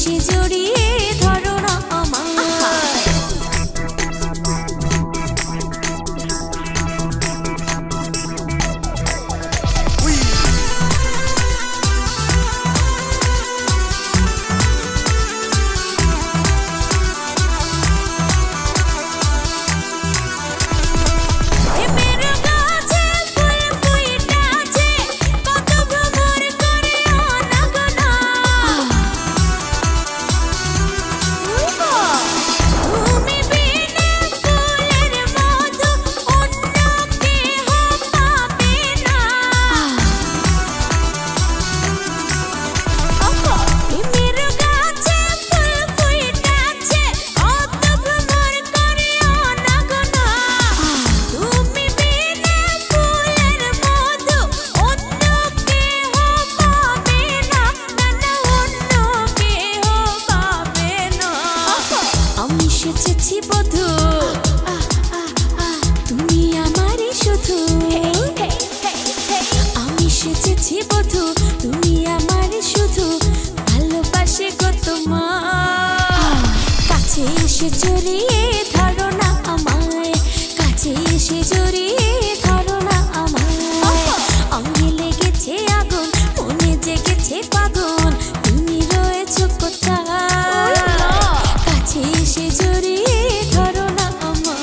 এসে জড়িয়ে ধরো না আমায়। এসেছি বধূ তুমি আমারই শুধু, আমি এসেছি বধূ তুমি আমারই শুধু, ভালোবাসে গো তোমার। কাছে এসে জড়িয়ে ধরো না আমায়, কাছে এসে জড়িয়ে ধরো না আমায়। অঙ্গে লেগেছে আগুন, মনে জেগেছে পাগল, তুমি রয়েছো কোথায়? কাছে এসে জড়িয়ে ধরো না আমায়।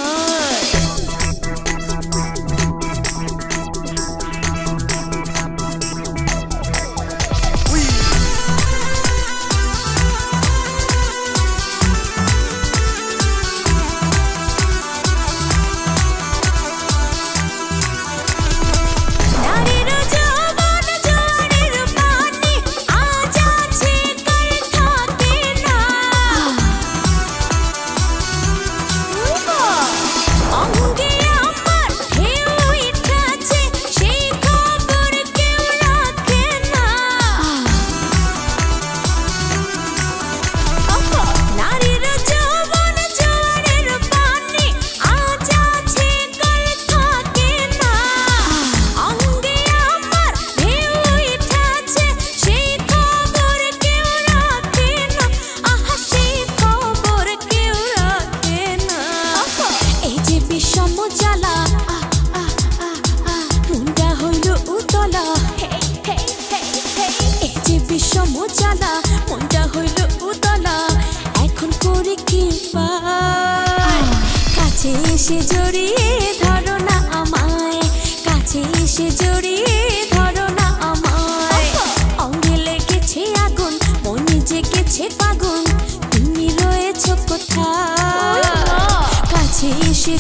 জ্বালা মনটা হইল উতলা, এখন করে কি পাই? কাছে এসে জড়িয়ে ধরো না আমায়, কাছে এসে জড়িয়ে ধরো না আমায়। অঙ্গে লেগেছে আগুন, মনে জেগেছে পাগল, তুমি রয়েছো কোথায়? কাছে এসে